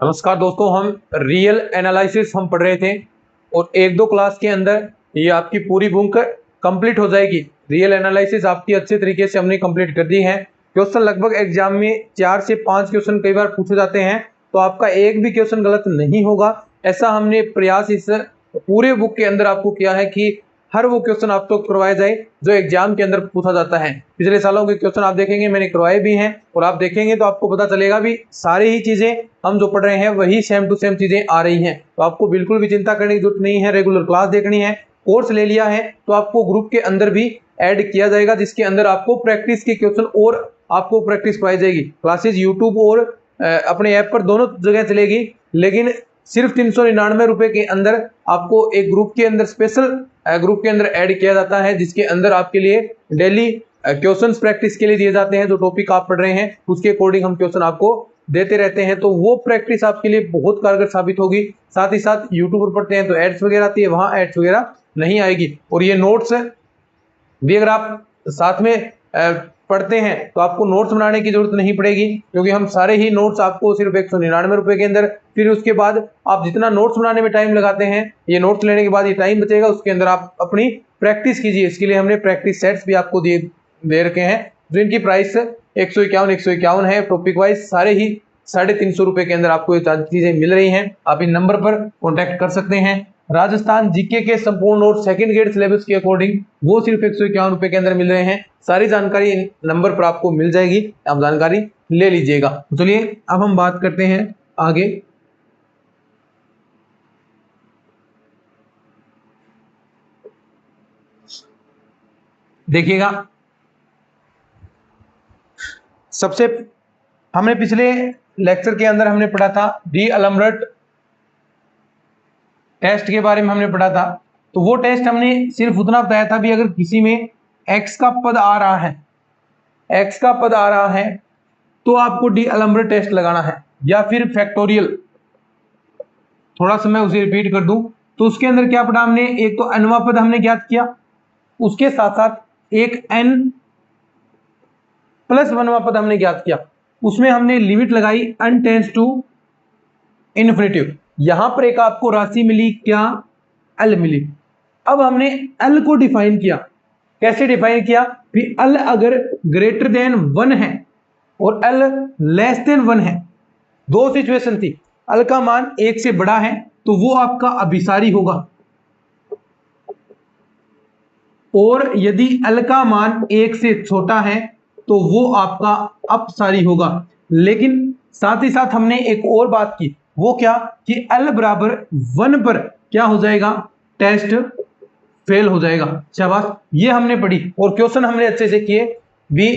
नमस्कार दोस्तों, हम रियल एनालिसिस हम पढ़ रहे थे और एक दो क्लास के अंदर ये आपकी पूरी बुक कंप्लीट हो जाएगी। रियल एनालिसिस आपकी अच्छे तरीके से हमने कंप्लीट कर दी है। क्वेश्चन लगभग एग्जाम में 4 से 5 क्वेश्चन कई बार पूछे जाते हैं, तो आपका एक भी क्वेश्चन गलत नहीं होगा। ऐसा हमने प्रयास इस पूरे बुक के अंदर आपको किया है कि हर वो क्वेश्चन आपको करवाया जाए जो एग्जाम के अंदर पूछा जाता है। पिछले सालों के क्वेश्चन आप देखेंगे मैंने करवाए भी हैं और आप देखेंगे तो आपको पता चलेगा भी सारी ही चीजें हम जो पढ़ रहे हैं वही सेम टू सेम चीजें आ रही हैं। तो आपको बिल्कुल भी चिंता करने की जरूरत नहीं है। रेगुलर क्लास देखनी है, कोर्स ले लिया है तो आपको ग्रुप के अंदर भी ऐड किया जाएगा, जिसके अंदर आपको प्रैक्टिस के क्वेश्चन और आपको प्रैक्टिस कराई जाएगी। क्लासेस यूट्यूब और अपने ऐप पर दोनों जगह चलेगी, लेकिन सिर्फ 399 रुपए के अंदर आपको एक ग्रुप के अंदर स्पेशल ग्रुप के अंदर ऐड किया जाता है, जिसके अंदर आपके लिए डेली क्वेश्चंस प्रैक्टिस के लिए दिए जाते हैं। जो टॉपिक आप पढ़ रहे हैं उसके अकॉर्डिंग हम क्वेश्चन आपको देते रहते हैं, तो वो प्रैक्टिस आपके लिए बहुत कारगर साबित होगी। साथ ही साथ यूट्यूब पर पढ़ते हैं तो एड्स वगैरह आती है, वहां एड्स वगैरह नहीं आएगी। और ये नोट्स भी अगर आप साथ में पढ़ते हैं तो आपको नोट्स बनाने की जरूरत नहीं पड़ेगी, क्योंकि हम सारे ही नोट्स आपको सिर्फ 199 रुपए के अंदर, फिर उसके बाद आप जितना नोट्स बनाने में टाइम लगाते हैं, ये नोट्स लेने के बाद ये टाइम बचेगा, उसके अंदर आप अपनी प्रैक्टिस कीजिए। इसके लिए हमने प्रैक्टिस सेट्स भी आपको दे रखे हैं, जिनकी प्राइस 151 है। टॉपिक वाइज सारे ही 350 रुपए के अंदर आपको ये चीजें मिल रही हैं। आप इन नंबर पर कॉन्टैक्ट कर सकते हैं। राजस्थान जीके के संपूर्ण नोट सेकंड ग्रेड सिलेबस के अकॉर्डिंग वो सिर्फ 151 रुपए के अंदर मिल रहे हैं। सारी जानकारी इन नंबर पर आपको मिल जाएगी, आप जानकारी ले लीजिएगा। तो चलिए अब हम बात करते हैं आगे। देखिएगा, सबसे हमने पिछले लेक्चर के अंदर हमने पढ़ा था डी अलम्बर्ट टेस्ट के बारे में हमने पढ़ा था। तो वो टेस्ट हमने सिर्फ उतना बताया था भी अगर किसी में x का पद आ रहा है, x का पद आ रहा है तो आपको डी अलम्बर्ट टेस्ट लगाना है, या फिर फैक्टोरियल। थोड़ा सा मैं उसे रिपीट कर दूं तो उसके अंदर क्या पढ़ा हमने, एक तो nवां पद हमने ज्ञात किया, उसके साथ साथ एक n प्लस 1वां पद हमने ज्ञात किया। उसमें हमने लिमिट लगाई n टेंड्स टू इन्फिनिटी। यहां पर एक आपको राशि मिली, क्या, L मिली। अब हमने L को डिफाइन किया। कैसे डिफाइन किया कि L अगर ग्रेटर देन 1 है और L लेस देन 1 है, दो सिचुएशन थी। L का मान 1 से बड़ा है तो वो आपका अभिसारी होगा, और यदि L का मान 1 से छोटा है तो वो आपका अपसारी होगा। लेकिन साथ ही साथ हमने एक और बात की, वो क्या कि L बराबर 1 पर क्या हो जाएगा, टेस्ट फेल हो जाएगा। शाबाश, ये हमने पढ़ी और क्वेश्चन हमने अच्छे से किए भी।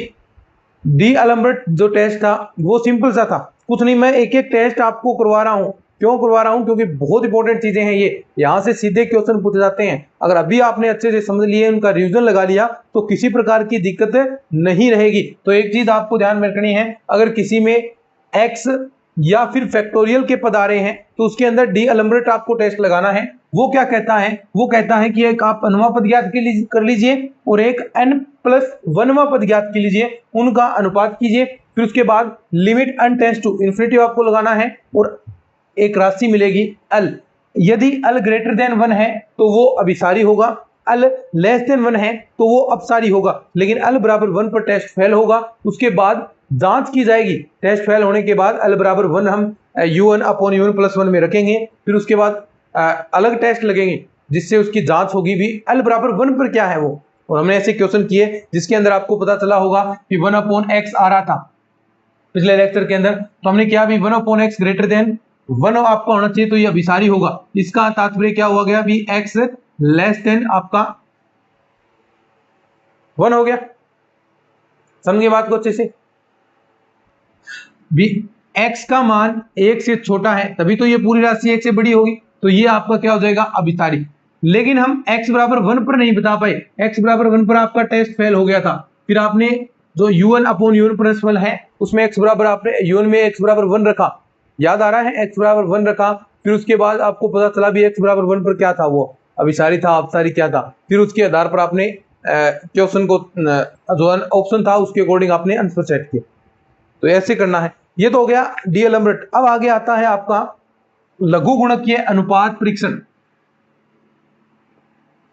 डी अलम्बर्ट जो टेस्ट था वो सिंपल सा था, कुछ नहीं। मैं एक एक टेस्ट आपको करवा रहा हूं। क्यों करवा रहा हूं, क्योंकि बहुत इंपॉर्टेंट चीजें हैं ये, यहां से सीधे क्वेश्चन पूछे जाते हैं। अगर अभी आपने अच्छे से समझ लिए, उनका रिवीजन लगा लिया, तो किसी प्रकार की दिक्कत नहीं रहेगी। तो एक चीज आपको ध्यान में रखनी है, अगर किसी में एक्स या फिर फैक्टोरियल के पद आ रहे हैं तो उसके अंदर डी अलम्बर्ट आपको टेस्ट लगाना है। वो क्या कहता है, वो कहता है कि एक आप nवां पद ज्ञात कर लीजिए और एक n+1वां पद ज्ञात कर लीजिए, उनका अनुपात कीजिए। फिर उसके बाद limit n tends to infinity आपको लगाना है और एक राशि मिलेगी L। यदि L ग्रेटर देन 1 है तो वो अभिसारी होगा, L लेस देन 1 है तो वो अपसारी होगा। लेकिन L बराबर 1 पर टेस्ट फेल होगा। उसके बाद जांच की जाएगी। टेस्ट फेल होने के बाद L बराबर 1 हम UN/UN+1 में रखेंगे। फिर उसके बाद अलग टेस्ट लगेंगे जिससे उसकी जांच होगी भी L बराबर 1 पर क्या है वो। और हमने ऐसे क्वेश्चन किए जिसके अंदर आपको पता चला होगा कि 1/x आ रहा था पिछले लेक्चर के अंदर। तो हमने क्या भी 1/x ग्रेटर देन 1 आपका होना चाहिए, तो ये अभिसारी होगा। इसका तात्पर्य क्या हुआ गया भी x लेस देन आपका 1 हो गया। समझिए बात को अच्छे से भी, x का मान 1 से छोटा है तभी तो ये पूरी राशि 1 से बड़ी होगी, तो ये आपका क्या हो जाएगा, अभिसारी। लेकिन हम x बराबर 1 पर नहीं बता पाए, x बराबर 1 पर आपका टेस्ट फेल हो गया था। फिर आपने जो UN/UN+1 है उसमें x बराबर आपने UN में x बराबर 1 रखा, याद आ रहा है, x बराबर 1 रखा। फिर उसके बाद आपको पता चला भी x बराबर 1 पर क्या था, वो अभिसारी था, अपसारी क्या था। फिर उसके आधार पर आपने क्वेश्चन को जो ऑप्शन था उसके अकॉर्डिंग आपने आंसर सेट किया। तो ऐसे करना है। ये तो हो गया डीएलएम्बर्ट। अब आगे आता है आपका लघुगुणकीय अनुपात परीक्षण।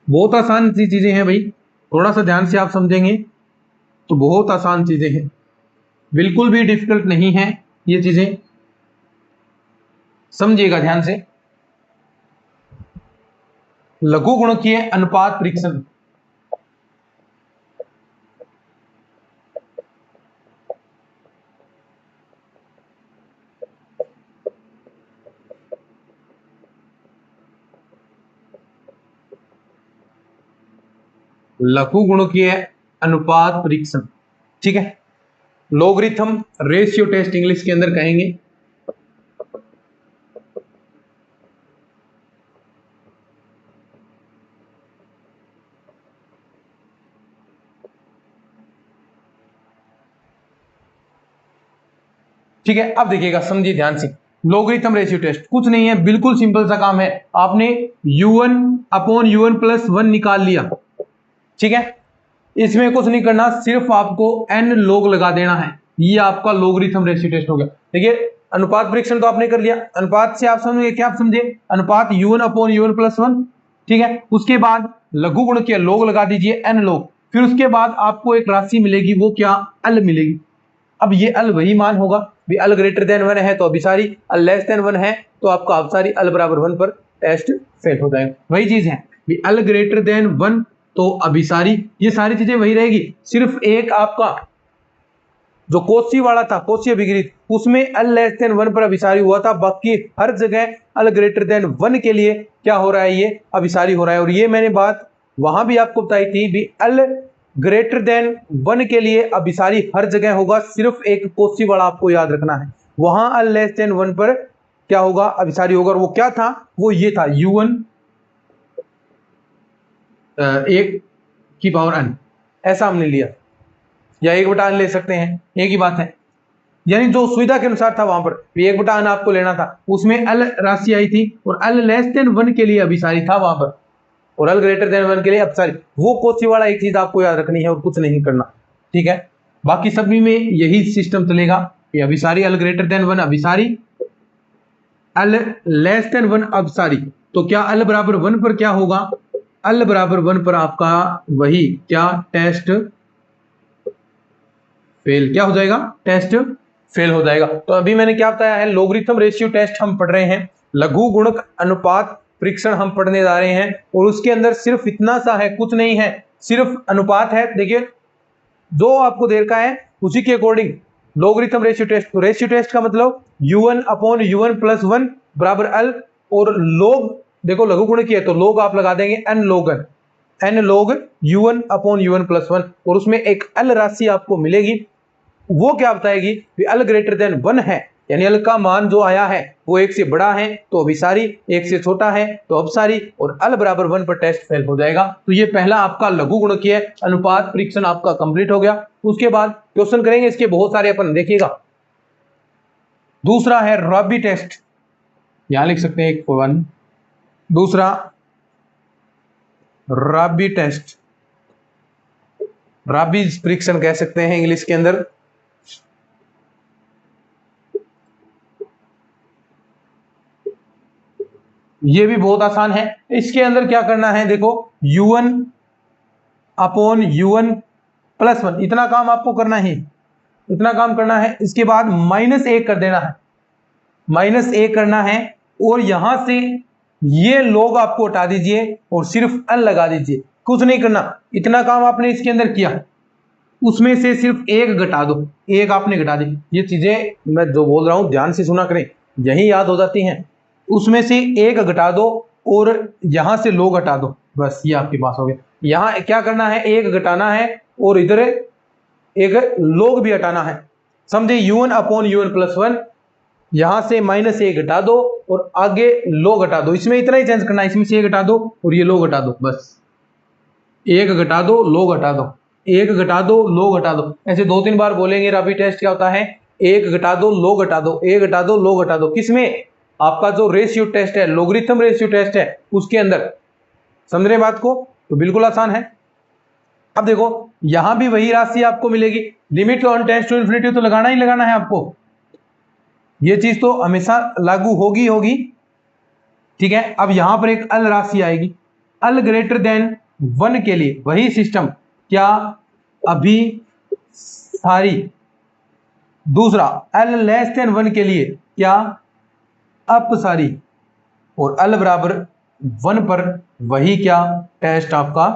बहुत आसान सी चीजें हैं भाई, थोड़ा सा ध्यान से आप समझेंगे तो बहुत आसान चीजें हैं, बिल्कुल भी डिफिकल्ट नहीं है ये चीजें, समझिएगा ध्यान से। लघुगुणकीय अनुपात परीक्षण, लघुगुणकीय अनुपात परीक्षण, ठीक है। लॉगरिथम रेशियो टेस्ट इंग्लिश के अंदर कहेंगे। ठीक है, अब देखिएगा, समझिए ध्यान से। लॉगरिथम रेशियो टेस्ट कुछ नहीं है, बिल्कुल सिंपल सा काम है। आपने u1 अपॉन u1 प्लस 1 निकाल लिया, ठीक है। इसमें कुछ नहीं करना, सिर्फ आपको n log लगा देना है। ये आपका लॉगरिथम रेशियो टेस्ट हो गया। देखिए अनुपात परीक्षण तो आपने कर लिया। अनुपात से आप समझे क्या, आप समझे अनुपात u1 अपॉन u1 प्लस 1, ठीक है। उसके बाद लघुगुणकीय log लगा दीजिए n log, फिर उसके बाद आपको एक राशि मिलेगी, वो क्या, अल मिलेगी। अब ये अल वही मान होगा भी, अल ग्रेटर देन 1 है तो अभिसारी, अल लेस देन 1 है तो आपका अभिसारी, अल बराबर 1 पर टेस्ट फेल हो जाएगा। वही चीज है भी, अल ग्रेटर देन 1 तो अभिसारी, ये सारी चीजें वही रहेगी। सिर्फ एक आपका जो कोसी वाला था, कोसी अभिगृहित, उसमें अल लेस देन 1 पर अभिसारी हुआ था, बाकी हर जगह अल ग्रेटर देन 1 के लिए क्या हो रहा है, ये अभिसारी हो रहा है। और ये मैंने बात वहां भी आपको बताई थी भी, अल ग्रेटर देन 1 के लिए अभिसारी हर जगह होगा, सिर्फ एक कोसी वाला आपको याद रखना है, वहां अल लेस देन 1 पर क्या होगा, अभिसारी होगा। और वो क्या था, वो ये था u1 1 की पावर n, ऐसा हमने लिया, या 1/n ले सकते हैं, एक ही बात है। यानी जो सुविधा के अनुसार था वहां पर 1/n आपको लेना था, उसमें अल राशि आई थी और अल लेस देन 1 के लिए अभिसारी था वहां पर, और अल ग्रेटर देन 1 के लिए अपसारी। वो कोसी वाला एक चीज आपको याद रखनी है और कुछ नहीं करना, ठीक है। बाकी सभी में यही सिस्टम चलेगा कि अभिसारी, अल ग्रेटर देन 1 अभिसारी, अल लेस देन 1 अपसारी। तो क्या अल बराबर 1 पर क्या होगा, अल बराबर 1 पर आपका वही क्या, टेस्ट फेल, क्या हो जाएगा, टेस्ट फेल हो जाएगा। तो अभी मैंने क्या बताया है, लॉगरिथम रेशियो टेस्ट हम पढ़ रहे हैं, लघु गुणक अनुपात परीक्षण हम पढ़ने जा रहे हैं, और उसके अंदर सिर्फ इतना सा है, कुछ नहीं है, सिर्फ अनुपात है। देखिए जो आपको दे रखा है उसी के अकॉर्डिंग लॉगरिथम रेशियो टेस्ट। तो रेशियो टेस्ट का मतलब u1 अपॉन u1 प्लस 1 बराबर अल, और log देखो लघु गुणक है तो log आप लगा देंगे n log u1 upon u1 plus 1, और उसमें एक अल राशि आपको मिलेगी। वो क्या बताएगी कि अल ग्रेटर देन 1 है, यानी अल का मान जो आया है वो 1 से बड़ा है तो अभिसारी, 1 से छोटा है तो अपसारी, और अल बराबर 1 पर टेस्ट फेल हो जाएगा। तो ये पहला आपका लघु गुणकीय अनुपात परीक्षण आपका कंप्लीट हो गया। उसके बाद क्वेश्चन करेंगे इसके बहुत सारे, अपन देखिएगा। दूसरा है रॉबी टेस्ट, यहां लिख सकते हैं 1 दूसरा रॉबी टेस्ट, रॉबीज परीक्षण कह सकते हैं इंग्लिश के अंदर। ये भी बहुत आसान है। इसके अंदर क्या करना है, देखो u1 अपॉन u1 प्लस 1, इतना काम आपको करना है, इतना काम करना है। इसके बाद -1 कर देना है, -1 करना है, और यहां से ये log आपको हटा दीजिए और सिर्फ n लगा दीजिए, कुछ नहीं करना। इतना काम आपने इसके अंदर किया, उसमें से सिर्फ 1 घटा दो, 1 आपने घटा दी। ये चीजें मैं जो बोल रहा हूं ध्यान से सुना करें, यही याद हो जाती हैं। उसमें से 1 घटा दो और यहां से log हटा दो, बस ये आपके पास हो गया। यहां क्या करना है, 1 घटाना है और इधर एक log भी हटाना है, समझे। u1 अपॉन u1 प्लस 1, यहां से -1 घटा दो और आगे log हटा दो। इसमें इतना ही चेंज करना है, इसमें से 1 घटा दो और ये log हटा दो, बस 1 घटा दो log हटा दो, 1 घटा दो log हटा दो। ऐसे 2-3 बार बोलेंगे। रॉबी टेस्ट क्या होता है, 1 घटा दो log हटा दो, 1 घटा दो log हटा दो। किसमें, आपका जो रेशियो टेस्ट है, लॉगरिथम रेशियो टेस्ट है, उसके अंदर। समझ रहे बात को, तो बिल्कुल आसान है। अब देखो यहां भी वही राशि आपको मिलेगी, limit n tends to infinity तो लगाना ही लगाना है आपको। ये चीज तो हमेशा लागू होगी होगी, ठीक है। अब यहां पर एक अल राशि आएगी, अल ग्रेटर देन 1 के लिए वही सिस्टम, क्या अभी सारी। दूसरा अल लेस देन 1 के लिए क्या अपसारी, और अल बराबर 1 पर वही क्या टेस्ट आपका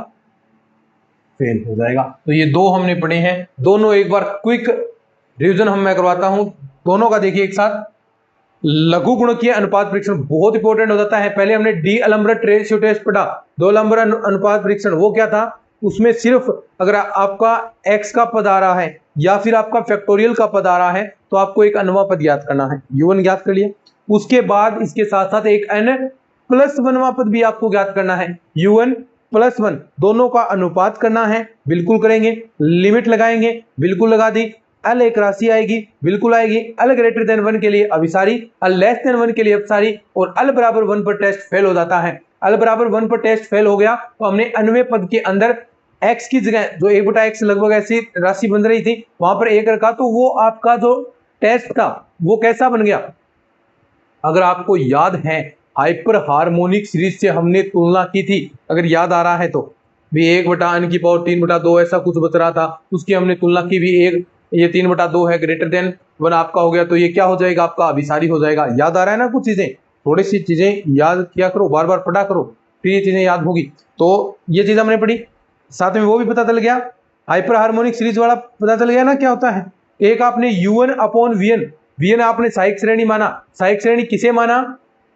फेल हो जाएगा। तो ये दो हमने पढ़े हैं, दोनों एक बार क्विक रिवीजन मैं करवाता हूं दोनों का। देखिए एक साथ, लघु गुणकीय अनुपात परीक्षण बहुत इंपॉर्टेंट हो जाता है। पहले हमने डी अलम्बरट रेशियो टेस्ट पढ़ा, दो अलम्बर अनुपात परीक्षण, वो क्या था, उसमें सिर्फ अगर आपका x का पद आ रहा है या फिर आपका फैक्टोरियल का पद आ रहा है तो आपको एक अनवा पद याद करना है, u1 याद कर लिया। उसके बाद इसके साथ साथ एक n प्लस 1वां पद भी आपको याद करना है, u1 प्लस 1, दोनों का अनुपात करना है, बिल्कुल करेंगे। लिमिट लगाएंगे, बिल्कुल लगा दी। अल एक राशि आएगी, बिल्कुल आएगी। अल ग्रेटर देन 1 के लिए अभिसारी, अल लेस देन 1 के लिए अपसारी, और अल बराबर 1 पर टेस्ट फेल हो जाता है। अल बराबर 1 पर टेस्ट फेल हो गया तो हमने अन्वय पद के अंदर x की जगह जो 1/x लगभग ऐसी राशि बन रही थी वहां पर 1 रखा, तो वो आपका जो टेस्ट था वो कैसा बन गया। अगर आपको याद है हाइपर हार्मोनिक सीरीज से हमने तुलना की थी, अगर याद आ रहा है तो, भी 1/n⁴/2 ऐसा कुछ बच रहा था, उसकी हमने तुलना की भी, एक ये 3/2 है, ग्रेटर देन 1 आपका हो गया, तो ये क्या हो जाएगा आपका अभिसारी हो जाएगा। याद आ रहा है ना कुछ चीजें, थोड़ी सी चीजें याद किया करो, बार बार पढ़ा करो, फिर ये चीजें याद होगी। तो ये चीज हमने पढ़ी, साथ में वो भी पता चल गया, हाइपर हार्मोनिक सीरीज वाला पता चल गया ना क्या होता है। एक आपने u1/vn, vn आपने सहायक श्रेणी माना, सहायक श्रेणी किसे माना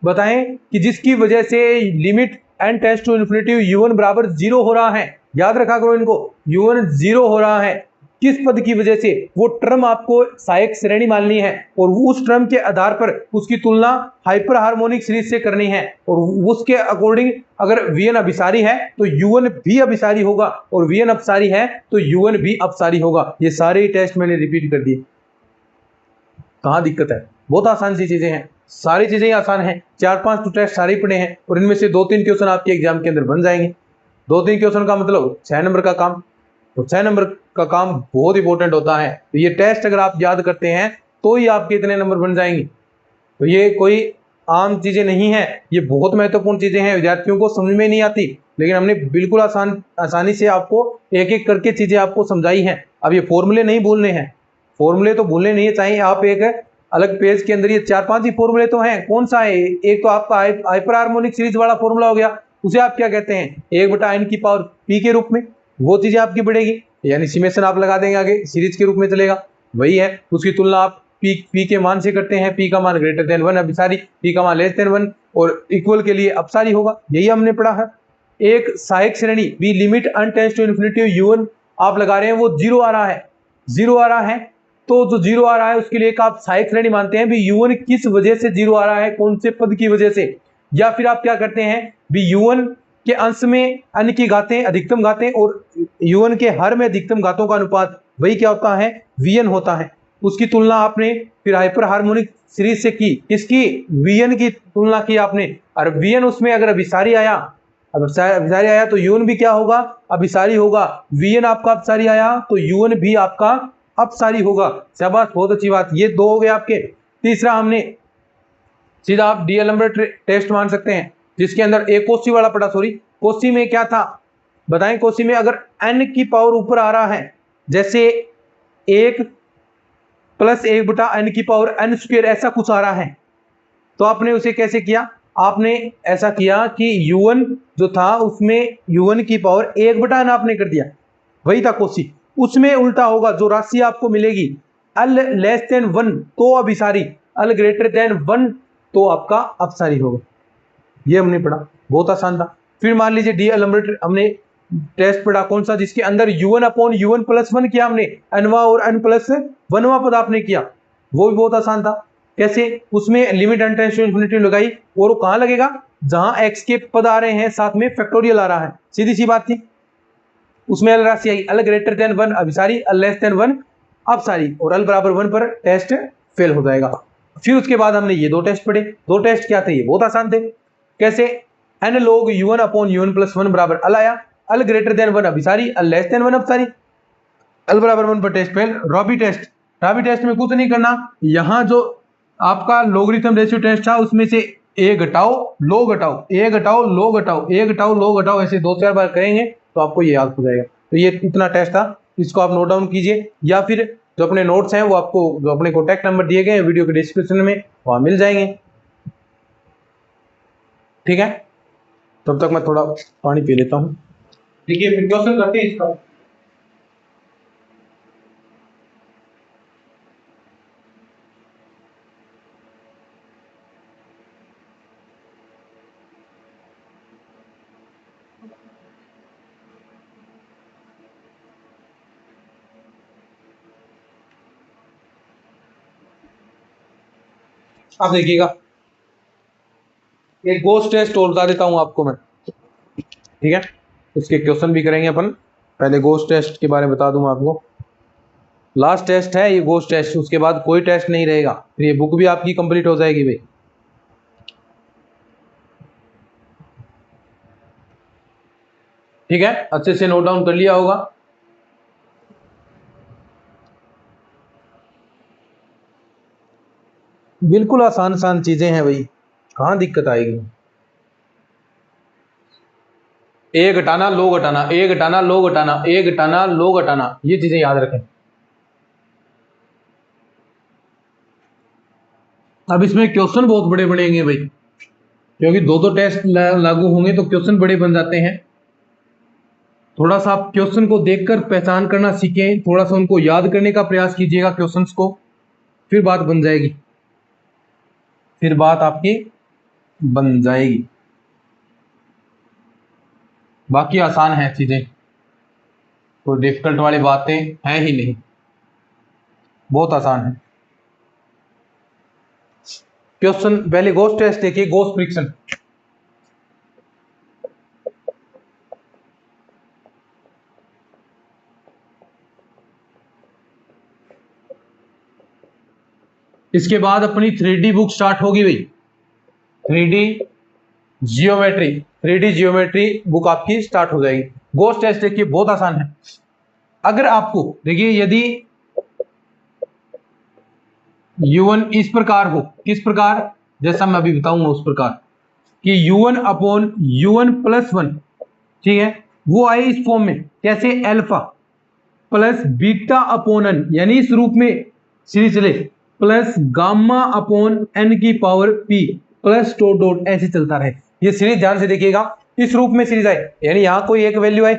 बताएं, कि जिसकी वजह से limit n tends to infinity u1 बराबर 0 हो रहा है। याद रखा करो इनको, u1 0 हो रहा है किस पद की वजह से, वो टर्म आपको सहायक श्रेणी माननी है और उस टर्म के आधार पर उसकी तुलना हाइपर हार्मोनिक सीरीज से करनी है, और उसके अकॉर्डिंग अगर vn अभिसारी है तो u1 भी अभिसारी होगा, और vn अपसारी है तो u1 भी अपसारी होगा। ये सारे टेस्ट मैंने रिपीट कर दिए, कहां दिक्कत है, बहुत आसान सी चीजें हैं, सारी चीजें आसान हैं। 4-5 टेस्ट सारे पड़े हैं और इनमें से 2-3 क्वेश्चन आपके एग्जाम के अंदर बन जाएंगे। 2-3 क्वेश्चन का मतलब 6 नंबर का काम, तो 6 नंबर का काम बहुत इंपॉर्टेंट होता है। तो ये टेस्ट अगर आप याद करते हैं तो ही आपके इतने नंबर बन जाएंगे। तो ये कोई आम चीजें नहीं है, ये बहुत महत्वपूर्ण चीजें हैं, विद्यार्थियों को समझ में नहीं आती, लेकिन हमने बिल्कुल आसानी से आपको एक एक करके चीजें आपको समझाई हैं। अब ये फॉर्मूले नहीं भूलने हैं, फॉर्मूले तो भूलने नहीं चाहिए। आप एक अलग पेज के अंदर ये 4-5 ही फॉर्मूले तो हैं, कौन सा है, एक तो आपका हाइपर हार्मोनिक सीरीज वाला फॉर्मूला हो गया, उसे आप क्या कहते हैं 1/n⁴p के रूप में, वो चीजें आपकी बढ़ेगी, यानी सिमेशन आप लगा देंगे आगे, सीरीज के रूप में चलेगा, वही है। उसकी तुलना आप p के मान से करते हैं, p का मान ग्रेटर देन 1 अभिसारी, p का मान लेस देन 1 और इक्वल के लिए अपसारी होगा, यही हमने पढ़ा है। एक सहायक श्रेणी भी limit n tends to infinity u1 आप लगा रहे हैं, वो 0 आ रहा है, 0 आ रहा है, तो जो 0 आ रहा है उसके लिए एक आप सहायक श्रेणी मानते हैं भी u1 किस वजह से 0 आ रहा है, कौन से पद की वजह से, या फिर आप क्या करते हैं भी u1 के अंश में अन्य की घातें अधिकतम घातें और u1 के हर में अधिकतम घातों का अनुपात वही क्या होता है vn होता है। उसकी तुलना आपने फिर हाइपर हार्मोनिक सीरीज से की, किसकी, vn की तुलना की आपने, और vn उसमें अगर अभिसारी आया, अभिसारी आया तो u1 भी क्या होगा अभिसारी होगा, vn आपका अपसारी आया तो u1 भी आपका अपसारी होगा। शाबाश, बहुत अच्छी बात, ये दो हो गए आपके। तीसरा हमने सीधा आप डी अलम्बर्ट टेस्ट मान सकते हैं, जिसके अंदर एक कोसी वाला पड़ा, सॉरी कोसी में क्या था बताएं, कोसी में अगर n की पावर ऊपर आ रहा है, जैसे 1 + 1/n⁴n² ऐसा कुछ आ रहा है, तो आपने उसे कैसे किया, आपने ऐसा किया कि u1 जो था उसमें u1 की पावर 1/n आपने कर दिया, वही था कोसी। उसमें उल्टा होगा, जो राशि आपको मिलेगी अल लेस देन 1 तो अभिसारी, अल ग्रेटर देन 1 तो आपका अपसारी होगा, ये हमने पढ़ा, बहुत आसान था। फिर मान लीजिए डी अलम्बर्ट हमने टेस्ट पढ़ा, कौन सा, जिसके अंदर u1/u1 + 1 किया हमने, nवा और n + 1वां पद आपने किया, वो भी बहुत आसान था। कैसे, उसमें limit n tends to infinity लगाई, और वो कहां लगेगा जहां x के पद आ रहे हैं साथ में फैक्टोरियल आ रहा है, सीधी सी बात थी। उसमें अल राशि आई, अल ग्रेटर देन 1 अभिसारी, अल लेस देन 1 अपसारी, और अल बराबर 1 पर टेस्ट फेल हो जाएगा। फिर उसके बाद हमने ये दो टेस्ट पढ़े, दो टेस्ट क्या थे, ये बहुत आसान थे। कैसे, n log u1/u1 + 1 बराबर अल आया, अल ग्रेटर देन 1 अभिसारी, अल लेस देन 1 अपसारी, अल बराबर 1 पर test fail. Raabe test, Raabe test में कुछ नहीं करना, यहां जो आपका लोगरिथम रेशियो टेस्ट था, उसमें से ए घटाओ लो घटाओ, ए घटाओ लो घटाओ, ए घटाओ लो घटाओ, ऐसे 2-4 बार करेंगे तो आपको ये याद हो जाएगा। तो ये इतना टेस्ट था, इसको आप नोट डाउन कीजिए, या फिर जो अपने नोट्स हैं वो आपको जो अपने कॉन्टैक्ट नंबर दिए गए हैं वीडियो के डिस्क्रिप्शन में वहां मिल जाएंगे। ठीक है, तब तक मैं थोड़ा पानी पी लेता हूँ। ठीक है, फिर क्वेश्चन करते हैं इसका। आप देखिएगा, एक गोस्ट टेस्ट और बता देता हूं आपको मैं। ठीक है, उसके क्वेश्चन भी करेंगे अपन। पहले गोस्ट टेस्ट के बारे में बता दूं आपको। लास्ट टेस्ट है ये गोस्ट टेस्ट, उसके बाद कोई टेस्ट नहीं रहेगा, फिर ये बुक भी आपकी कंप्लीट हो जाएगी भाई। ठीक है, अच्छे से नोट डाउन कर लिया होगा। बिल्कुल आसान आसान चीजें हैं भाई, कहां दिक्कत आएगी। ए घटाना लो घटाना, ए घटाना लो घटाना, ए घटाना लो घटाना, ये चीजें याद रखें। अब इसमें क्वेश्चन बहुत बड़े बनेंगे भाई, क्योंकि दो टेस्ट लागू होंगे तो क्वेश्चन बड़े बन जाते हैं। थोड़ा सा आप क्वेश्चन को देखकर पहचान करना सीखें, थोड़ा सा उनको याद करने का प्रयास कीजिएगा क्वेश्चंस को, फिर बात बन जाएगी, फिर बात आपकी बन जाएगी। बाकी आसान है चीजें, कोई डिफिकल्ट वाली बातें हैं ही नहीं, बहुत आसान है। क्वेश्चन पहले गोस्ट टेस्ट देखिए, गोस्ट फ्रिक्शन। इसके बाद अपनी 3D बुक स्टार्ट होगी भाई, 3D geometry, 3D geometry book आपकी स्टार्ट हो जाएगी। गोस्ट टेस्ट देखिए बहुत आसान है। अगर आपको देखिए, यदि u1 इस प्रकार हो, किस प्रकार, जैसा मैं अभी बताऊंगा उस प्रकार कि u1 अपॉन u1 प्लस 1, ठीक है, वो आए इस फॉर्म में, कैसे, alpha plus beta upon n, यानी इस रूप में सीरीज चले, प्लस गामा अपॉन n की power p plus dot dot, ऐसे चलता रहे। ये सीरीज ध्यान से देखिएगा, इस रूप में सीरीज आए, यानी यहां कोई एक वैल्यू आए,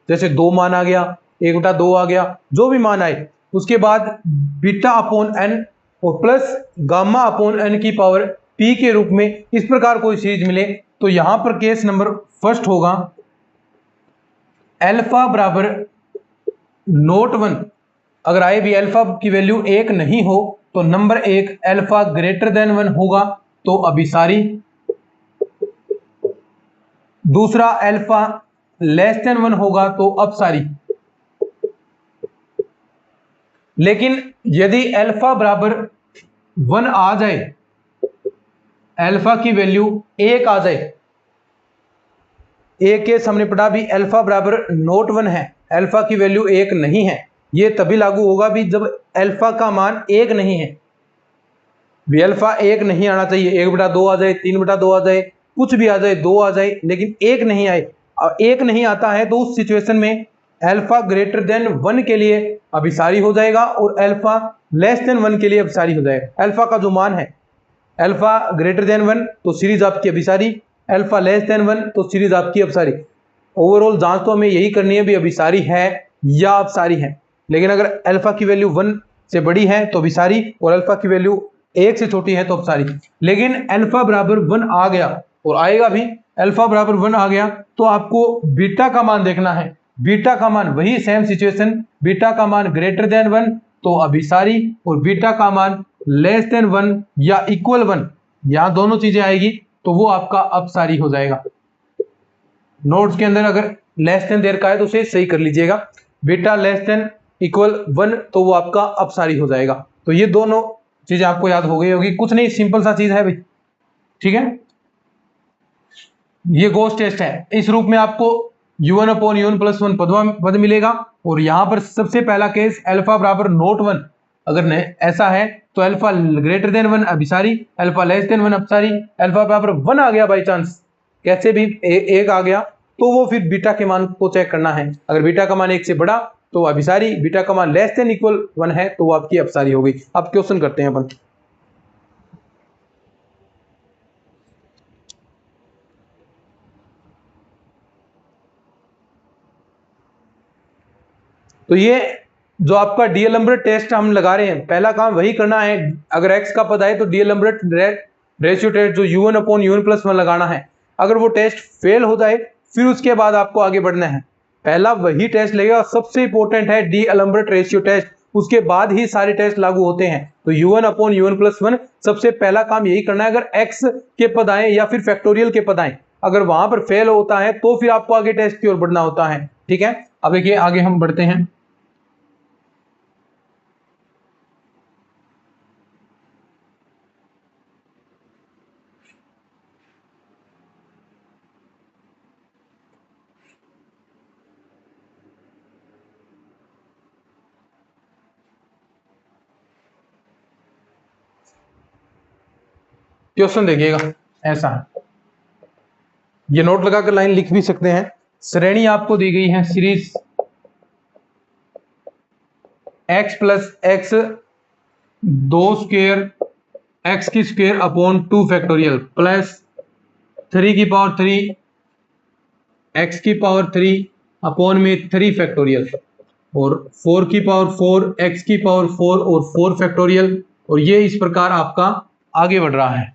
जैसे 2 मान आ गया, 1/2 आ गया, जो भी मान आए, उसके बाद बीटा अपॉन n और प्लस गामा अपॉन n की पावर p के रूप में इस प्रकार कोई सीरीज मिले, तो यहां पर केस नंबर फर्स्ट होगा अल्फा बराबर नोट 1। अगर आए भी अल्फा की वैल्यू 1 नहीं हो तो नंबर 1 अल्फा ग्रेटर देन 1 होगा तो अभिसारी, दूसरा अल्फा लेस देन 1 होगा तो अपसारी। लेकिन यदि अल्फा बराबर 1 आ जाए, अल्फा की वैल्यू 1 आ जाए, एक केस हमने पढ़ा भी अल्फा बराबर नोट 1 है, अल्फा की वैल्यू 1 नहीं है, ये तभी लागू होगा भी जब अल्फा का मान 1 नहीं है। भी अल्फा 1 नहीं आना चाहिए, 1/2 आ जाए, 3/2 आ जाए, कुछ भी आ जाए, 2 आ जाए, लेकिन 1 नहीं आए। और 1 नहीं आता है तो उस सिचुएशन में अल्फा ग्रेटर देन 1 के लिए अभिसारी हो जाएगा और अल्फा लेस देन 1 के लिए अभिसारी हो जाएगा। अल्फा का जो मान है, अल्फा ग्रेटर देन 1 तो सीरीज आपकी अभिसारी, अल्फा लेस देन 1 तो सीरीज आपकी अपसारी। ओवरऑल जांच तो हमें यही करनी है भी अभिसारी है या अपसारी है। लेकिन अगर अल्फा की वैल्यू 1 से बड़ी है तो अभिसारी और अल्फा की वैल्यू 1 से छोटी है तो अपसारी। लेकिन अल्फा बराबर 1 आ गया और आएगा भी, अल्फा बराबर 1 आ गया तो आपको बीटा का मान देखना है। बीटा का मान वही सेम सिचुएशन, बीटा का मान ग्रेटर देन 1 तो अभिसारी और बीटा का मान लेस देन 1 या इक्वल 1, यहां दोनों चीजें आएगी तो वो आपका अपसारी हो जाएगा। नोट्स के अंदर अगर लेस देन देर का है तो उसे सही कर लीजिएगा, बीटा लेस देन इक्वल 1 तो वो आपका अपसारी हो जाएगा। तो ये दोनों चीजें आपको याद हो गई होगी, कुछ नहीं, सिंपल सा चीज है भाई। ठीक है, ये गोस्ट टेस्ट है, इस रूप में आपको u1 अपॉन u1 प्लस 1 पद मिलेगा और यहां पर सबसे पहला केस अल्फा बराबर नोट 1 अगर ऐसा है तो अल्फा ग्रेटर देन 1 अभिसारी, अल्फा लेस देन 1 अपसारी, अल्फा बराबर 1 आ गया बाई चांस, कैसे भी एक आ गया, तो वो फिर बीटा के मान को चेक करना है। अगर बीटा का मान 1 से बड़ा तो अभिसारी, बीटा का मान लेस देन इक्वल 1 है तो वो आपकी अपसारी हो गई। अब क्वेश्चन करते हैं अपन। तो ये जो आपका डीएलएम्बर्ट टेस्ट हम लगा रहे हैं, पहला काम वही करना है। अगर एक्स का पद आए तो डीएलएम्बर्ट रेशियो टेस्ट जो u1 अपॉन u1 प्लस 1 लगाना है। अगर वो टेस्ट फेल हो जाए फिर उसके बाद आपको आगे बढ़ना है। पहला वही टेस्ट लगेगा, सबसे इंपॉर्टेंट है डीएलएम्बर्ट रेशियो टेस्ट, उसके बाद ही सारे टेस्ट लागू होते हैं। तो u1 अपॉन u1 प्लस 1 सबसे पहला काम यही करना है। अगर x के पद आए या फिर फैक्टोरियल के पद आए, अगर वहां पर फेल होता है तो फिर आपको आगे टेस्ट की ओर बढ़ना होता है। ठीक है, अब देखिए आगे हम बढ़ते हैं। क्वेश्चन देखिएगा, ऐसा है, ये नोट लगाकर लाइन लिख भी सकते हैं। श्रेणी आपको दी गई है, series x plus x 2 square x की स्क्वेयर अपॉन 2 फैक्टोरियल प्लस 3 की पावर 3 एक्स की पावर 3 अपॉन में 3 फैक्टोरियल और 4 की पावर 4 एक्स की पावर 4 और 4 फैक्टोरियल, और ये इस प्रकार आपका आगे बढ़ रहा है।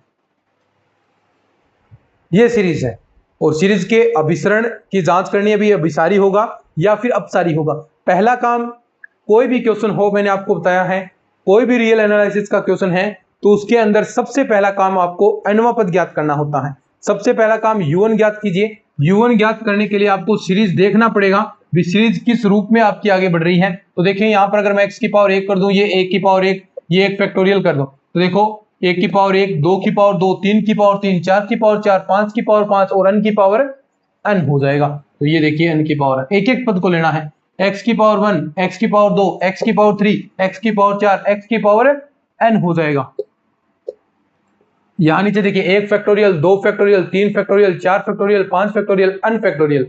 ये सीरीज है और सीरीज के अभिसरण की जांच करनी है, भी अभिसारी होगा या फिर अपसारी होगा। पहला काम, कोई भी क्वेश्चन हो, मैंने आपको बताया है, कोई भी रियल एनालिसिस का क्वेश्चन है तो उसके अंदर सबसे पहला काम आपको nवां पद ज्ञात करना होता है। सबसे पहला काम u1 ज्ञात कीजिए। u1 ज्ञात करने के लिए आपको सीरीज देखना पड़ेगा, भी सीरीज किस रूप में आपकी आगे बढ़ रही है। तो देखिए यहाँ पर अगर मैं x की पावर 1 कर दूं, ये 1 की पावर 1, ये एक फैक्टोरियल कर दूं, तो देखो 1 की पावर 1, 2 की पावर 2, 3 की पावर 3, 4 की पावर 4, 5 की पावर 5 और n की पावर n हो जाएगा। तो ये देखिए n की पावर, एक एक पद को लेना है। x की पावर 1, x की पावर 2, x की पावर 3, x की पावर 4, x की पावर n हो जाएगा। यहां नीचे देखिए 1 factorial, 2 factorial, 3 factorial, 4 factorial, 5 factorial, n factorial.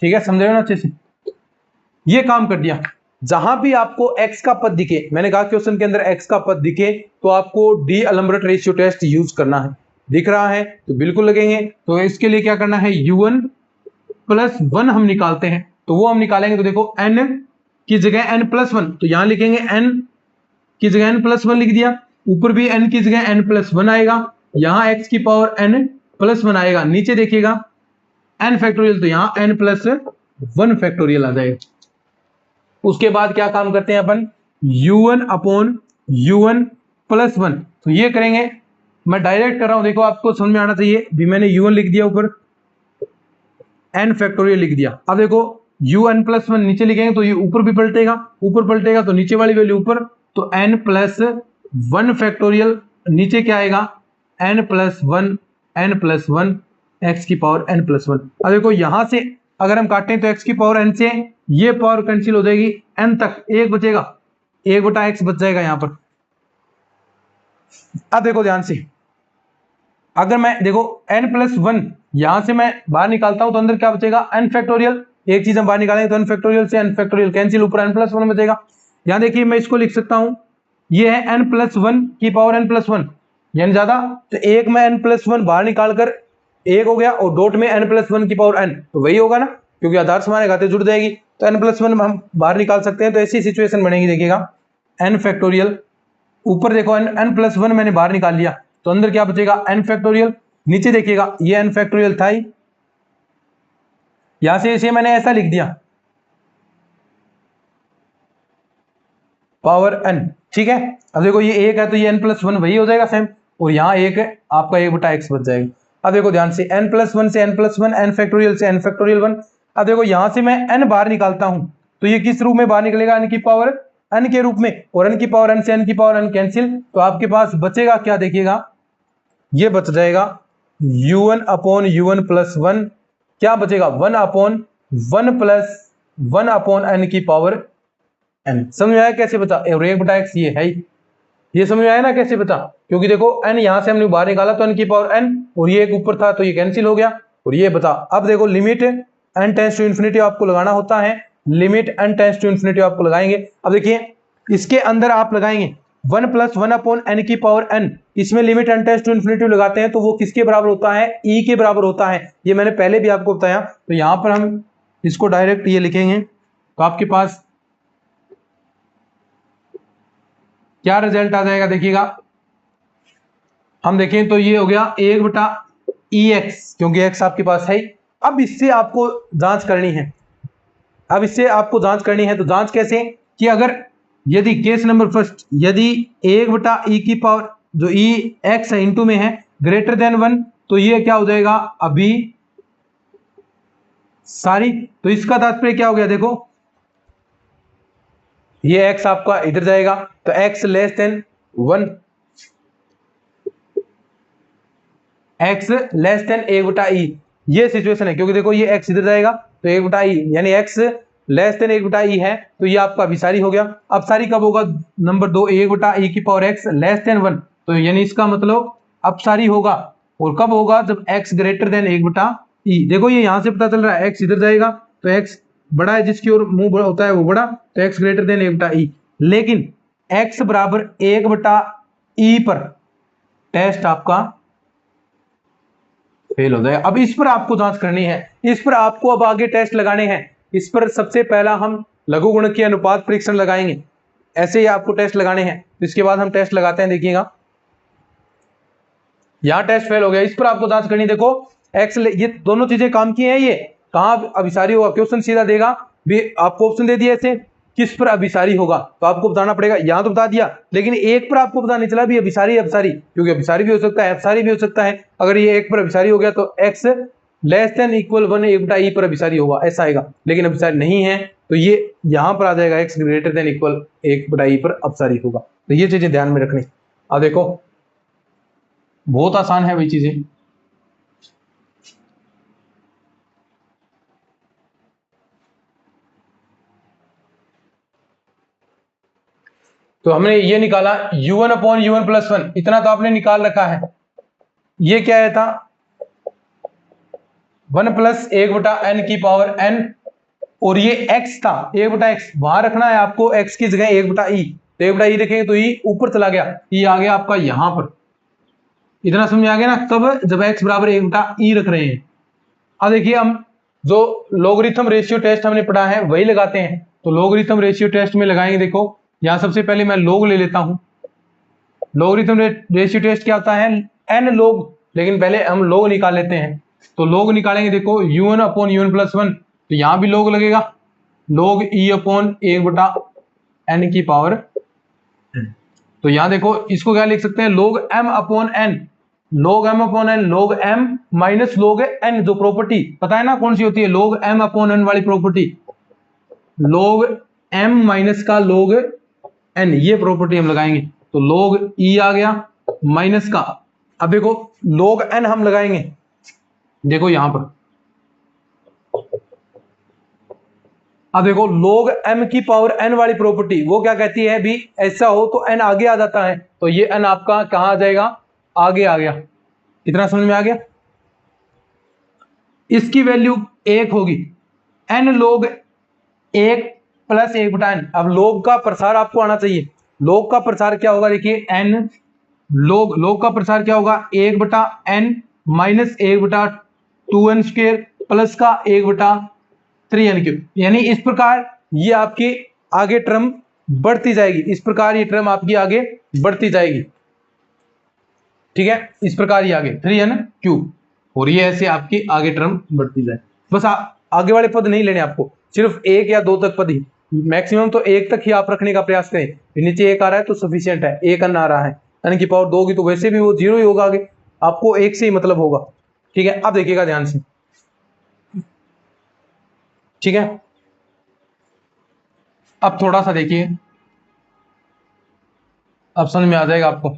ठीक है, समझ रहे हो ना अच्छे से? ये काम कर दिया। जहां भी आपको x का पद दिखे, मैंने कहा क्वेश्चन के अंदर x का पद दिखे तो आपको डीएलएम्बर्ट रेशियो टेस्ट यूज करना है। दिख रहा है तो बिल्कुल लगेंगे। तो इसके लिए क्या करना है, u1 प्लस 1 हम निकालते हैं, तो वो हम निकालेंगे। तो देखो n की जगह n प्लस 1, तो यहां लिखेंगे n की जगह n प्लस 1 लिख दिया, ऊपर भी n की जगह n प्लस 1 आएगा, यहां x की पावर n प्लस 1 आएगा, नीचे देखिएगा n फैक्टोरियल, तो यहां n प्लस 1 फैक्टोरियल आ जाएगा। उसके बाद क्या काम करते हैं अपन, u1 अपॉन u1 प्लस 1, तो ये करेंगे। मैं डायरेक्ट कर रहा हूं, देखो आपको समझ में आना चाहिए, भी मैंने u1 लिख दिया, ऊपर n फैक्टोरियल लिख दिया। अब देखो un प्लस 1 नीचे लिखेंगे तो ये ऊपर भी पलटेगा, ऊपर पलटेगा तो नीचे वाली वैल्यू ऊपर, तो n प्लस 1 फैक्टोरियल, नीचे क्या आएगा n plus 1, n plus 1 x की पावर n प्लस 1। अब देखो यहां से अगर हम काटें तो x की पावर n से ये पावर कैंसिल हो जाएगी, n तक एक बचेगा, 1/x बच जाएगा यहां पर। अब देखो ध्यान से, अगर मैं देखो n प्लस 1 यहां से मैं बाहर निकालता हूं तो अंदर क्या बचेगा, n फैक्टोरियल। एक चीज हम बाहर निकालेंगे तो n फैक्टोरियल से n फैक्टोरियल कैंसिल, ऊपर n प्लस 1 बचेगा। यहां देखिए मैं इसको लिख सकता हूं, ये है n प्लस 1 की पावर n प्लस 1, यानी ज्यादा, तो एक में n प्लस 1 बाहर निकालकर एक हो गया और डॉट में n प्लस 1 की पावर n, तो वही होगा ना, क्योंकि आधार समान घाते जुड़ जाएगी, तो n प्लस 1 हम बाहर निकाल सकते हैं। तो ऐसी सिचुएशन बनेगी, देखिएगा n फैक्टोरियल, ऊपर देखो n प्लस 1 मैंने बाहर निकाल लिया, तो अंदर क्या बचेगा n फैक्टोरियल, नीचे देखिएगा ये n फैक्टोरियल था ही, यहां से इसे मैंने ऐसा लिख दिया पावर n। ठीक है, अब देखो ये एक है तो ये n प्लस 1 वही हो जाएगा सेम, और यहाँ एक है आपका 1/x बच जाएगा। अब देखो ध्यान से, n प्लस 1 से n प्लस 1, n फैक्टोरियल से n फैक्टोरियल 1। अब देखो यहां से मैं n बाहर निकालता हूं तो ये किस रूप में बाहर निकलेगा, n की पावर n के रूप में, और n की पावर n से n की पावर n कैंसिल, तो आपके पास बचेगा क्या, देखिएगा ये बच जाएगा u1 अपॉन u1 प्लस 1, क्या बचेगा 1 अपॉन 1 प्लस 1 अपॉन n की पावर n। समझ में आया कैसे बचा, और 1/x ये है ही, ये समझ में आया ना कैसे बचा, क्योंकि देखो n यहां से हमने बाहर निकाला तो n की पावर n, और ये एक ऊपर था तो ये कैंसिल हो गया और ये बचा। अब देखो limit n tends to infinity आपको लगाना होता है, limit n tends to infinity आपको लगाएंगे। अब देखिए इसके अंदर आप लगाएंगे 1 + 1 अपॉन n की पावर n, इसमें limit n tends to infinity लगाते हैं तो वो किसके बराबर होता है, e के बराबर होता है। ये मैंने पहले भी आपको बताया। तो यहां पर हम इसको डायरेक्ट ये लिखेंगे तो आपके पास क्या रिजल्ट आ जाएगा देखिएगा, हम देखें तो ये हो गया 1/ex, क्योंकि x आपके पास है। अब इससे आपको जांच करनी है, तो जांच कैसे कि अगर यदि केस नंबर फर्स्ट, यदि 1/e की पावर जो e x है इंटू में है ग्रेटर देन 1, तो ये क्या हो जाएगा अभी सारी। तो इसका तात्पर्य क्या हो गया, देखो ये x आपका इधर जाएगा तो x less than 1, x less than 1/e, ये सिचुएशन है। क्योंकि देखो ये x इधर जाएगा तो 1/e, यानी x लेस देन 1/e है, तो ये आपका अभिसारी हो गया। अब सारी कब होगा, नंबर 2 1/e की पावर x लेस देन 1, तो यानी इसका मतलब अपसारी होगा। और कब होगा, जब x ग्रेटर देन 1/e। देखो ये यहां से पता चल रहा है x इधर जाएगा तो x बड़ा है, जिसकी ओर मुंह बड़ा होता है वो बड़ा, तो x ग्रेटर देन 1/e। लेकिन x बराबर 1/e पर टेस्ट आपका फेल हो जाएगा। अब इस पर आपको जांच करनी है, इस पर आपको अब आगे टेस्ट लगाने हैं। इस पर सबसे पहला हम लघुगुणकीय अनुपात परीक्षण लगाएंगे, ऐसे ही आपको टेस्ट लगाने हैं। इसके बाद हम टेस्ट लगाते हैं, देखिएगा यहां टेस्ट फेल हो गया, इस पर आपको जांच करनी। देखो x, ये दोनों चीजें काम की हैं, ये कहां अभिसारी होगा, क्वेश्चन सीधा देगा भी आपको ऑप्शन दे दिया ऐसे किस पर अभिसारी होगा, तो आपको बताना पड़ेगा। यहां तो बता दिया, लेकिन एक पर आपको पता नहीं चला भी अभिसारी अपसारी, क्योंकि अभिसारी भी हो सकता है अपसारी भी हो सकता है। अगर ये एक पर अभिसारी हो गया तो x less than equal 1 1/e पर अभिसारी होगा, ऐसा आएगा। लेकिन अभिसारी नहीं है तो ये यहां पर आ जाएगा x greater than equal 1/e पर अपसारी होगा। तो ये चीजें ध्यान में रखनी। अब देखो बहुत आसान है वही चीजें। तो हमने ये निकाला u1 अपॉन u1 + 1, इतना तो आपने निकाल रखा है। ये क्या है था 1 + 1/n की पावर n, और ये x था 1/x, वहां रखना है आपको x की जगह 1/e। तो 1/e देखेंगे तो e ऊपर चला गया, e आ गया आपका यहां पर। इतना समझ आ गया ना, तब जब x बराबर 1/e रख रहे हैं। अब देखिए हम जो लोगरिथम रेशियो टेस्ट हमने पढ़ा है वही लगाते हैं। तो लोगरिथम रेशियो टेस्ट में लगाएंगे, देखो यहां सबसे पहले मैं लोग ले लेता हूं। लोगरिथम रेशियो टेस्ट क्या होता है, n लोग, लेकिन पहले हम लोग निकाल लेते हैं। तो लोग निकालेंगे, देखो u1 अपॉन u1 + 1, तो यहां भी लोग लगेगा, लोग e अपॉन 1/n की पावर। तो यहां देखो इसको क्या लिख सकते हैं, लोग m अपॉन n, लोग m अपॉन n, लोग m माइनस लोग n, जो प्रॉपर्टी पता है ना कौन सी होती है, लोग m अपॉन n वाली प्रॉपर्टी, लोग m माइनस का लोग n, ये प्रॉपर्टी हम लगाएंगे। तो लोग e आ गया माइनस का, अब देखो लोग n हम लगाएंगे, देखो यहां पर, अब देखो लोग m की पावर n वाली प्रॉपर्टी वो क्या कहती है भी, ऐसा हो तो n आगे आ जाता है, तो ये n आपका कहां आ जाएगा, आगे आ गया। इतना समझ में आ गया। इसकी वैल्यू 1 होगी, n लोग 1 + 1/n। अब लोग का प्रसार आपको आना चाहिए, लोग का प्रसार क्या होगा, देखिए n लोग का प्रसार क्या होगा, 1/n माइनस 1/2n² प्लस का 1/3n³। यानी इस प्रकार ये आपकी आगे टर्म बढ़ती जाएगी, इस प्रकार ये टर्म आपकी आगे बढ़ती जाएगी, ठीक है, इस प्रकार ये आगे 3n³, और ये ऐसे आपकी आगे टर्म बढ़ती जाए। बस आगे वाले पद नहीं लेने आपको, सिर्फ 1 या 2 तक पद ही, मैक्सिमम तो 1 तक ही आप रखने का प्रयास करें। नीचे 1 आ रहा है तो सफिशियंट है, 1 n आ रहा है, n की पावर 2 होगी तो वैसे भी वो 0 ही होगा, आगे आपको 1 से ही मतलब होगा, ठीक है। अब देखिएगा ध्यान से, ठीक है। अब थोड़ा सा देखिए, अब समझ में आ जाएगा आपको।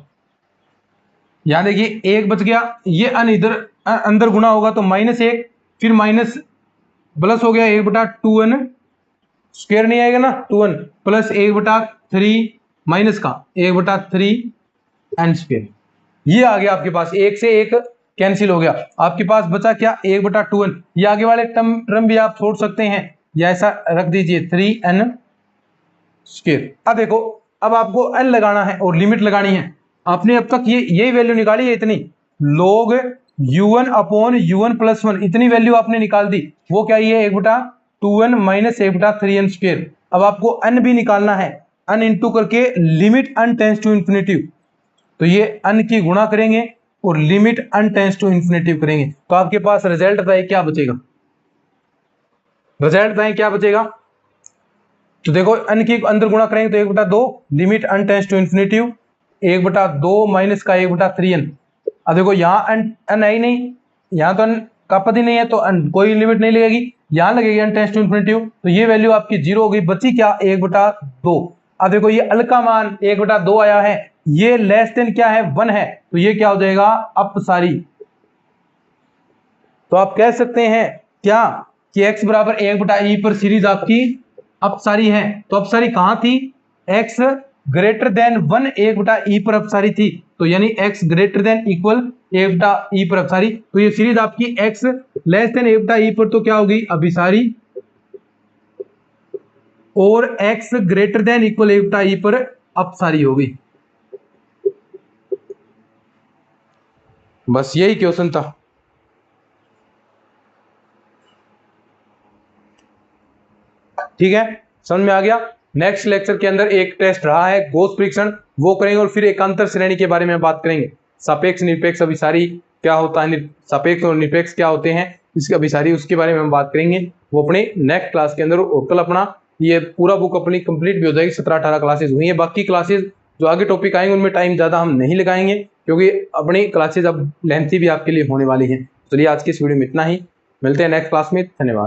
यहां देखिए 1 बच गया, ये n इधर अंदर गुना होगा तो -1, फिर माइनस प्लस हो गया 1/2n² नहीं आएगा ना, 2n प्लस 1/3 माइनस का 1/3n²। ये आ गया आपके पास, एक से एक कैंसिल हो गया, आपके पास बचा क्या 1/2n। ये आगे वाले टर्म भी आप छोड़ सकते हैं या ऐसा रख दीजिए 3n²। अब देखो, अब आपको n लगाना है और लिमिट लगानी है। आपने अब तक यही वैल्यू निकाली है, इतनी log u1/u1+1 इतनी वैल्यू आपने निकाल दी। वो क्या ये 1/2n माइनस 1/3n²। अब आपको n भी निकालना है, n इंटू करके limit n tends to infinity. तो ये n की गुणा करेंगे और limit n tends to infinity करेंगे, तो आपके पास रिजल्ट बताइए क्या बचेगा। रिजल्ट बताइए क्या बचेगा। तो देखो n की अंदर गुणा करेंगे तो 1/2 limit n tends to infinity 1/2 minus का 1/3n। अब देखो यहाँ n है ही नहीं, यहाँ तो n का पद ही नहीं है, तो n कोई लिमिट नहीं लगेगी, यहाँ लगेगी n टेंस टू इन्फिनिटी। तो ये वैल्यू आपकी 0 हो गई, बची क्या 1/2। अब देखो ये l का मान 1/2 आया है, ये लेस देन क्या है 1 है, तो ये क्या हो जाएगा अपसारी। तो आप कह सकते हैं क्या कि x बराबर 1/e पर सीरीज आपकी अपसारी है। तो अपसारी कहां थी, x ग्रेटर देन 1 1/e पर अपसारी थी, तो यानी x greater than equal 1/e पर अपसारी। तो ये सीरीज आपकी x लेस देन 1/e पर तो क्या होगी अभिसारी, और x greater than equal 1/e पर अपसारी होगी। बस यही क्वेश्चन था। ठीक है, समझ में आ गया। नेक्स्ट लेक्चर के अंदर एक टेस्ट रहा है गॉस परीक्षण, वो करेंगे, और फिर एकांतर श्रेणी के बारे में बात करेंगे। सापेक्ष निरपेक्ष अभिसारी क्या होता है, सापेक्ष और निरपेक्ष क्या होते हैं, इसके अभिसारी उसके बारे में हम बात करेंगे, वो अपने नेक्स्ट क्लास के अंदर। और कल अपना ये पूरा बुक अपनी कंप्लीट भी हो जाएगी, 17-18 क्लासेज हुई है। बाकी क्लासेज जो आगे टॉपिक आएंगे उनमें टाइम ज़्यादा हम नहीं लगाएंगे, क्योंकि अपनी क्लासेज अब लेंथी भी आपके लिए होने वाली हैं। चलिए आज की इस वीडियो में इतना ही, मिलते हैं नेक्स्ट क्लास में, धन्यवाद।